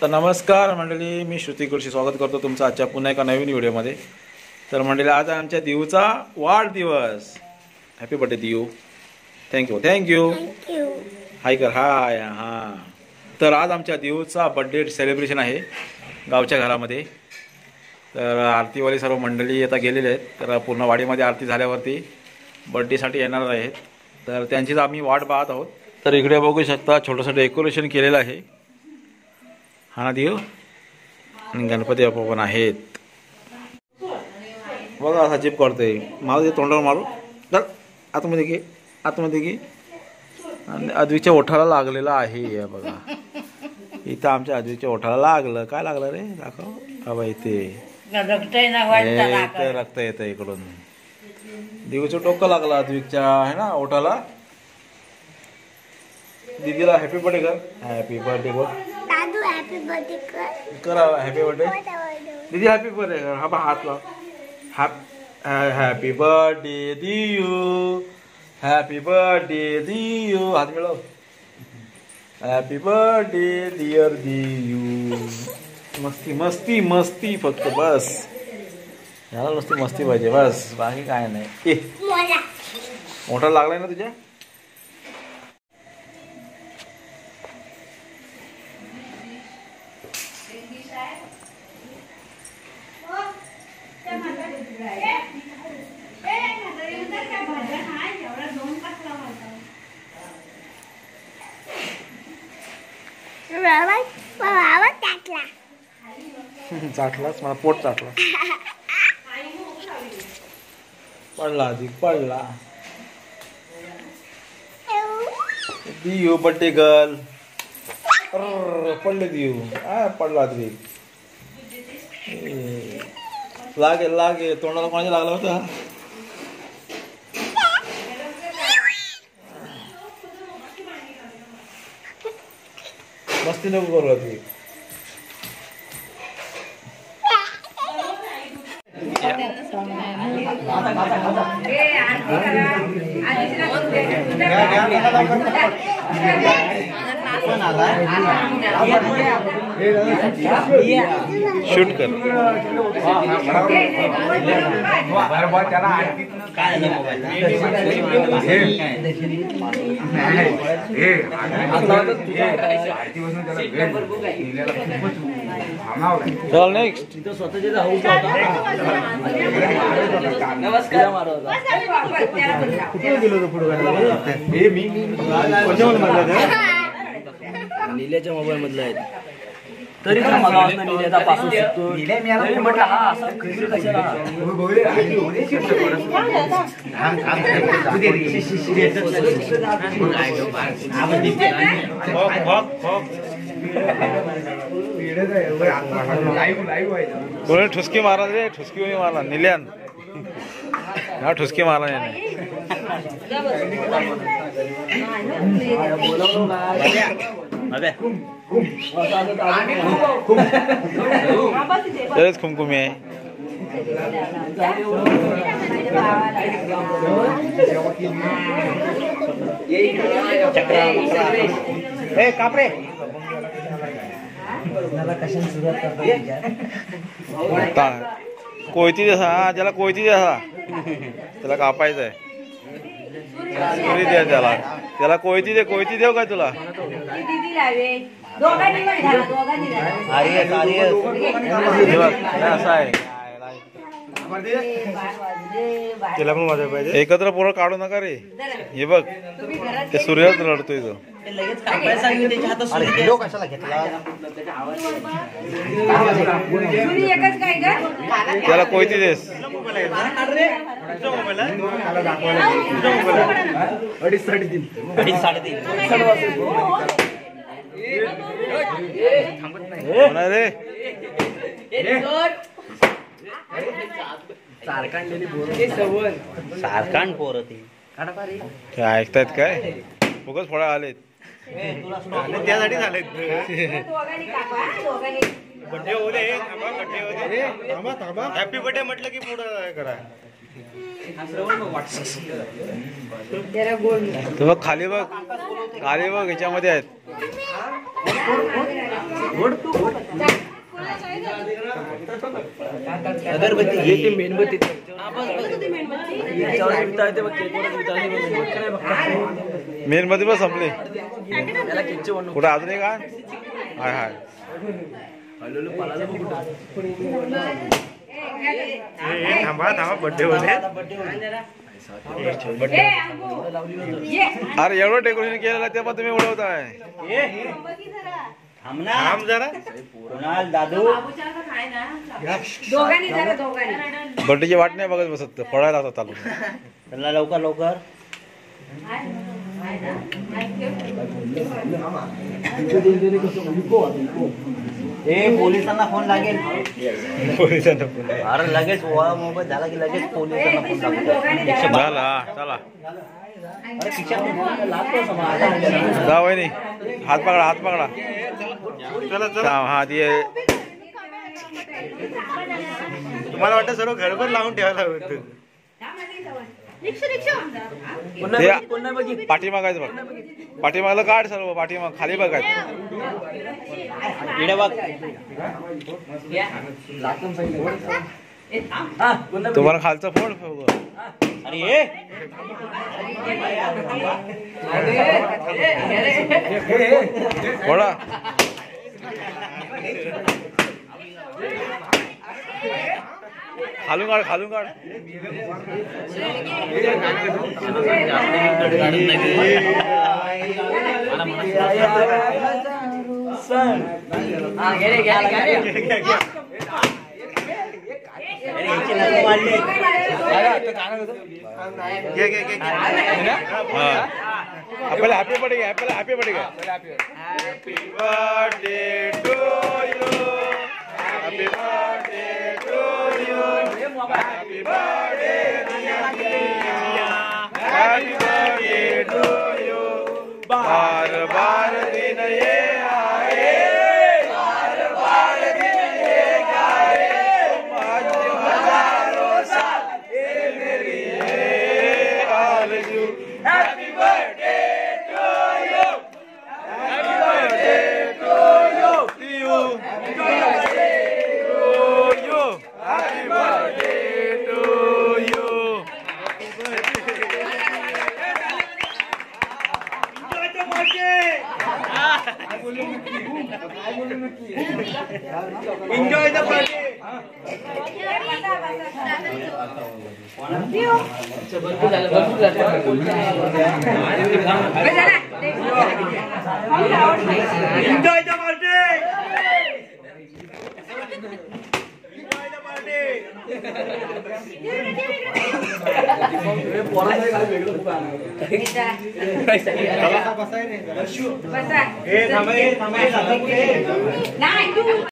तर नमस्कार मंडळी, मी श्रुती कृषी स्वागत करतो तुमचं आजच्या पुन्हा एका नवीन व्हिडिओमध्ये. तर मंडळी, आज आमच्या दिवचा वाढदिवस. हॅपी बर्थडे दिव. Thank you thank you. हाय कर. हाय. हां, तर आज आमच्या दिवचा बर्थडे सेलिब्रेशन आहे गावच्या घरामध्ये. तर आरतीवाली सर्व मंडळी आता गेलेले आहेत. तर पूर्ण वाडीमध्ये आरती झाल्यावरती बर्थडेसाठी येणार आहेत. तर त्यांचीच आम्ही वाट पाहत आहोत. तर इकडे बघू शकता छोटंसं डेकोरेशन केलेलं आहे. हा ना देव आणि गणपती बाप्पा पण आहेत. बघा असा जीप करतोय. मारू दे, तोंडावर मारू. तर आतमध्ये घे, आतमध्ये घे. आणि अद्वीच्या ओठाला लागलेला आहे. बघा इथं आमच्या अद्वीच्या ओठाला लागलं. काय लागलं रे? दाखव. बाबा इथे रक्त येतं इकडून. देवीचं टोकं लागलं अद्वीच्या आहे ना ओठाला. दीदीला हॅपी बर्थडे कर. हॅपी बर्थडे बोल. हॅपी बर्थडे करा. हॅपी बर्थडे दीदी. हॅपी बर्थडे कर. हा हात लाव. हॅपी बर्थडे दियू. हॅपी बर्थडे दियू. हात मिळव. हॅपी बर्थडे डिअर दियू. मस्ती मस्ती मस्ती फक्त बस. याला नुसती मस्ती पाहिजे बस, बाकी काय नाही. मोठा लागलाय ना तुझ्या. चाटलाच मला, पोट चाटला. पडला अधिक पडला. दियू बर्थडे गर्ल. पडले दियू. पडला अधिक. लागेल लागेल. तोंडाला कोणाच्या लागला होता. मस्ती नको करू अधिक. शूट कर. चल नेक्स्ट. निलेच्या मोबाईल मधलं आहे तरी पण मला निलेचा पासून म्हटलं हा असं कशाला. कोणी ठुसकी मारा रे. ठुसकी मारला निल्यान. हा ठुसकी मारला याने. तेच कुमकुमी आहे. कापरे कोयती द्या. ज्याला कोयती द्या त्याला कापायचं आहे. द्या त्याला. त्याला कोयती दे. कोयती देऊ काय तुला. असं आहे. तिला पण मजा पाहिजे. एकत्र पोरं काढू नका रे. हे बघ ते सूर्यच लढतोय तो. त्याला कोयती देस. रे सारकांड पोरं ते ऐकतायत काय. उगाच फळा आलेत. त्यासाठी झालेत. हॅपी बर्थडे म्हटलं की पुढं करा. तू बघ खाली बघ. खाली बघ ह्याच्यामध्ये आहेत. अगरबत्ती घे ते मेणबत्ती मेणबत्ती पण संपली त्याला केकचे म्हणून कुठं अजून एक हाय हाय थांबा बर्थडे होते अरे एवढं डेकोरेशन केलेलं ते पण तुम्ही उडवताय थांब जरा दादू बर्थडेची वाट नाही बघत बसत पडायला असं चालू त्यांना लवकर लवकर पोलिसांना फोन लागेल अरे लगेच मोबाईल झाला की लगेच पोलिसांना फोन लागेल चला चला जा वहिनी हात पकडा चला चला हा ती तुम्हाला वाटतं सर्व घरभर लावून ठेवायला होतं पाठीमागायचं बघ पाठीमागलं काढ सर्व पाठीमाग खाली बघायचं इकडे बघ तुम्हाला खालचं फोड अरे फोडा खालून काढ आपल्याला happy birthday happy birthday to you happy birthday to you happy birthday happy birthday to you बार बार दिन ये आए बार दिन ये गाए हजारों साल ये मेरी है आरज़ू happy birthday to you happy birthday to you happy birthday to you happy birthday to you enjoy the birthday enjoy the birthday बसा